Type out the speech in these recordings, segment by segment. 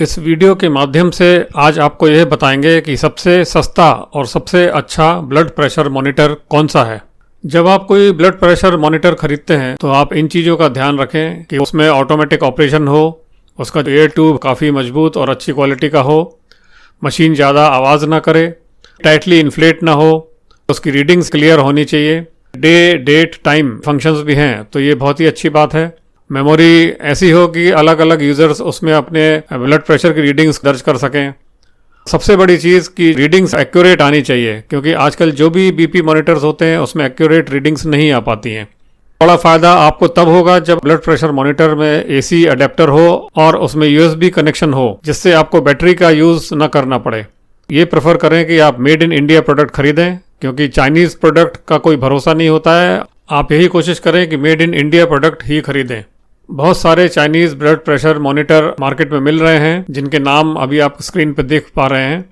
इस वीडियो के माध्यम से आज आपको यह बताएंगे कि सबसे सस्ता और सबसे अच्छा ब्लड प्रेशर मॉनिटर कौन सा है। जब आप कोई ब्लड प्रेशर मॉनिटर खरीदते हैं तो आप इन चीज़ों का ध्यान रखें कि उसमें ऑटोमेटिक ऑपरेशन हो, उसका एयर ट्यूब काफ़ी मजबूत और अच्छी क्वालिटी का हो, मशीन ज़्यादा आवाज़ ना करे, टाइटली इन्फ्लेट ना हो, उसकी रीडिंग्स क्लियर होनी चाहिए, डे डेट टाइम फंक्शंस भी हैं तो ये बहुत ही अच्छी बात है। मेमोरी ऐसी हो कि अलग अलग यूज़र्स उसमें अपने ब्लड प्रेशर की रीडिंग्स दर्ज कर सकें। सबसे बड़ी चीज़ की रीडिंग्स एक्यूरेट आनी चाहिए, क्योंकि आजकल जो भी बीपी मॉनिटर्स होते हैं उसमें एक्यूरेट रीडिंग्स नहीं आ पाती हैं। बड़ा फ़ायदा आपको तब होगा जब ब्लड प्रेशर मॉनिटर में एसी अडेप्टर हो और उसमें यूएसबी कनेक्शन हो, जिससे आपको बैटरी का यूज़ न करना पड़े। ये प्रेफर करें कि आप मेड इन इंडिया प्रोडक्ट खरीदें, क्योंकि चाइनीज़ प्रोडक्ट का कोई भरोसा नहीं होता है। आप यही कोशिश करें कि मेड इन इंडिया प्रोडक्ट ही खरीदें। बहुत सारे Chinese blood pressure monitor market में मिल रहे हैं, जिनके नाम अभी आप स्क्रीन पर देख पा रहे हैं।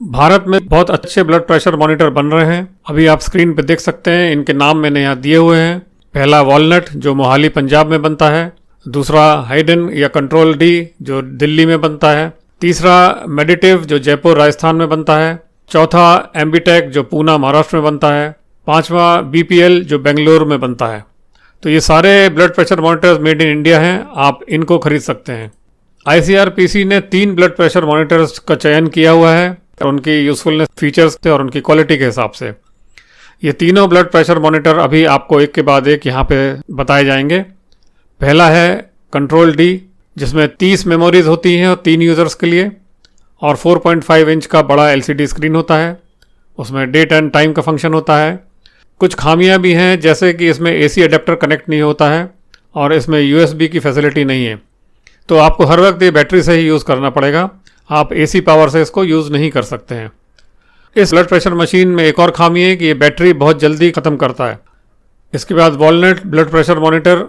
भारत में बहुत अच्छे ब्लड प्रेशर मॉनिटर बन रहे हैं, अभी आप स्क्रीन पर देख सकते हैं। इनके नाम मैंने यहाँ दिए हुए हैं। पहला वॉलनट जो मोहाली पंजाब में बनता है, दूसरा हाइडन या कंट्रोल डी जो दिल्ली में बनता है, तीसरा मेडिटिव जो जयपुर राजस्थान में बनता है, चौथा एम्बीटेक जो पूना महाराष्ट्र में बनता है, पांचवा बीपीएल जो बेंगलुरु में बनता है। तो ये सारे blood pressure monitors made in India हैं, आप इनको खरीद सकते हैं। आईसीआरपीसी ने 3 ब्लड प्रेशर मॉनिटर्स का चयन किया हुआ है, उनकी यूजफुलनेस फीचर्स और उनकी क्वालिटी के हिसाब से। ये तीनों ब्लड प्रेशर मॉनिटर अभी आपको एक के बाद एक यहाँ पे बताए जाएंगे। पहला है कंट्रोल डी, जिसमें 30 मेमोरीज होती हैं और 3 यूज़र्स के लिए, और 4.5 इंच का बड़ा एलसीडी स्क्रीन होता है। उसमें डेट एंड टाइम का फंक्शन होता है। कुछ खामियां भी हैं, जैसे कि इसमें एसी अडेप्टर कनेक्ट नहीं होता है और इसमें यूएसबी की फैसिलिटी नहीं है, तो आपको हर वक्त ये बैटरी से ही यूज़ करना पड़ेगा। आप एसी पावर से इसको यूज़ नहीं कर सकते हैं। इस ब्लड प्रेशर मशीन में एक और खामी है कि ये बैटरी बहुत जल्दी ख़त्म करता है। इसके बाद वॉलनट ब्लड प्रेशर मॉनिटर,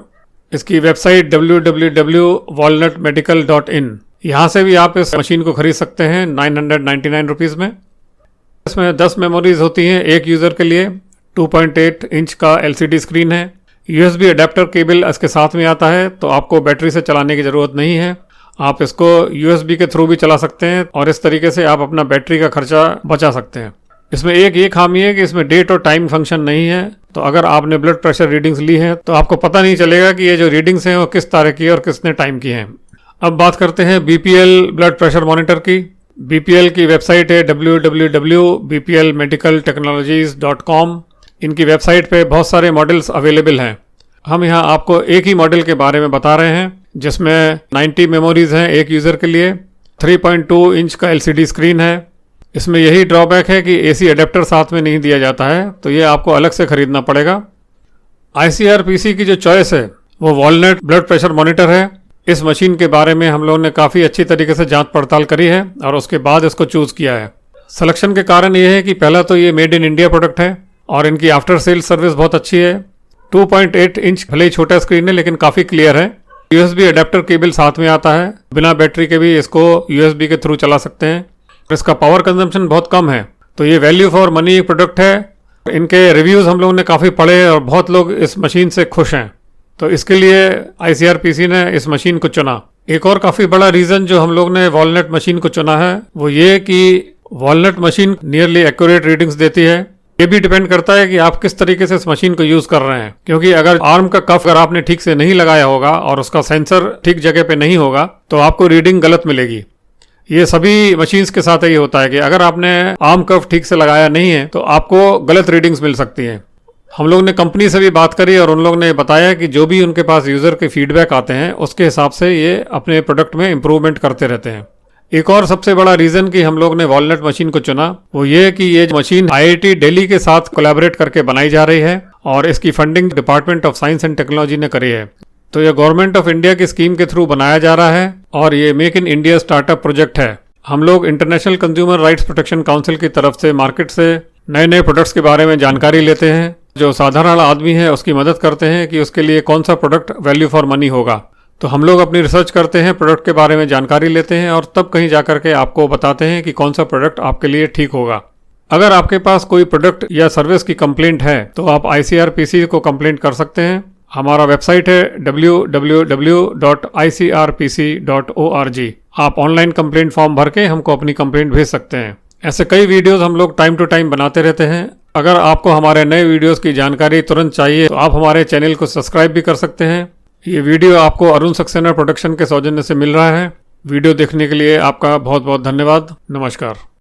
इसकी वेबसाइट www.walnutmedical.in, यहाँ से भी आप इस मशीन को खरीद सकते हैं 999 रुपीज़ में। इसमें 10 मेमोरीज होती हैं एक यूज़र के लिए। 2.8 इंच का एलसीडी स्क्रीन है। यूएसबी अडेप्टर केबल इसके साथ में आता है, तो आपको बैटरी से चलाने की ज़रूरत नहीं है। आप इसको यूएसबी के थ्रू भी चला सकते हैं और इस तरीके से आप अपना बैटरी का खर्चा बचा सकते हैं। इसमें एक ये खामी है कि इसमें डेट और टाइम फंक्शन नहीं है, तो अगर आपने ब्लड प्रेशर रीडिंग्स ली हैं तो आपको पता नहीं चलेगा कि ये जो रीडिंग्स हैं वो किस तारीख की और किसने टाइम की हैं। अब बात करते हैं बीपीएल ब्लड प्रेशर मॉनिटर की। बीपीएल की वेबसाइट है www.bplmedicaltechnologies.com। इनकी वेबसाइट पे बहुत सारे मॉडल्स अवेलेबल हैं। हम यहाँ आपको एक ही मॉडल के बारे में बता रहे हैं, जिसमें 90 मेमोरीज हैं एक यूज़र के लिए, 3.2 इंच का एलसीडी स्क्रीन है। इसमें यही ड्रॉबैक है कि एसी अडेप्टर साथ में नहीं दिया जाता है, तो ये आपको अलग से ख़रीदना पड़ेगा। आईसीआरपीसी की जो चॉइस है वो वॉलनट ब्लड प्रेशर मॉनिटर है। इस मशीन के बारे में हम लोगों ने काफ़ी अच्छी तरीके से जांच पड़ताल करी है और उसके बाद इसको चूज़ किया है। सिलेक्शन के कारण ये है कि पहला तो ये मेड इन इंडिया प्रोडक्ट है और इनकी आफ्टर सेल सर्विस बहुत अच्छी है। 2.8 इंच भले ही छोटा स्क्रीन है लेकिन काफ़ी क्लियर है। यूएसबी अडेप्टर केबल साथ में आता है, बिना बैटरी के भी इसको यूएसबी के थ्रू चला सकते हैं। इसका पावर कंजम्पशन बहुत कम है, तो ये वैल्यू फॉर मनी प्रोडक्ट है। इनके रिव्यूज़ हम लोगों ने काफ़ी पढ़े और बहुत लोग इस मशीन से खुश हैं, तो इसके लिए आईसीआरपीसी ने इस मशीन को चुना। एक और काफ़ी बड़ा रीज़न जो हम लोग ने वॉलनट मशीन को चुना है वो ये कि walnut machine nearly accurate readings देती है। ये भी डिपेंड करता है कि आप किस तरीके से इस मशीन को यूज़ कर रहे हैं, क्योंकि अगर आर्म का कफ अगर आपने ठीक से नहीं लगाया होगा और उसका सेंसर ठीक जगह पे नहीं होगा तो आपको रीडिंग गलत मिलेगी। ये सभी मशीन्स के साथ ही होता है कि अगर आपने आर्म कफ ठीक से लगाया नहीं है तो आपको गलत रीडिंग्स मिल सकती हैं। हम लोग ने कंपनी से भी बात करी और उन लोग ने बताया कि जो भी उनके पास यूज़र के फीडबैक आते हैं उसके हिसाब से ये अपने प्रोडक्ट में इम्प्रूवमेंट करते रहते हैं। एक और सबसे बड़ा रीज़न कि हम लोग ने वॉलनट मशीन को चुना वो ये कि ये मशीन आईआईटी दिल्ली के साथ कोलैबोरेट करके बनाई जा रही है और इसकी funding department of science and technology ने करी है। तो ये गवर्नमेंट ऑफ इंडिया की स्कीम के थ्रू बनाया जा रहा है और ये make in India startup project है। हम लोग international consumer rights protection council की तरफ से मार्केट से नए नए प्रोडक्ट्स के बारे में जानकारी लेते हैं। जो साधारण आदमी है उसकी मदद करते हैं कि उसके लिए कौन सा प्रोडक्ट वैल्यू फॉर मनी होगा। तो हम लोग अपनी रिसर्च करते हैं, प्रोडक्ट के बारे में जानकारी लेते हैं और तब कहीं जाकर के आपको बताते हैं कि कौन सा प्रोडक्ट आपके लिए ठीक होगा। अगर आपके पास कोई प्रोडक्ट या सर्विस की कंप्लेंट है तो आप आईसीआरपीसी को कंप्लेंट कर सकते हैं। हमारा वेबसाइट है www.icrpc.org। आप ऑनलाइन कंप्लेंट फॉर्म भर के हमको अपनी कंप्लेंट भेज सकते हैं। ऐसे कई वीडियोस हम लोग टाइम टू टाइम बनाते रहते हैं। अगर आपको हमारे नए वीडियोस की जानकारी तुरंत चाहिए तो आप हमारे चैनल को सब्सक्राइब भी कर सकते हैं। ये वीडियो आपको अरुण सक्सेना प्रोडक्शन के सौजन्य से मिल रहा है। वीडियो देखने के लिए आपका बहुत बहुत धन्यवाद। नमस्कार।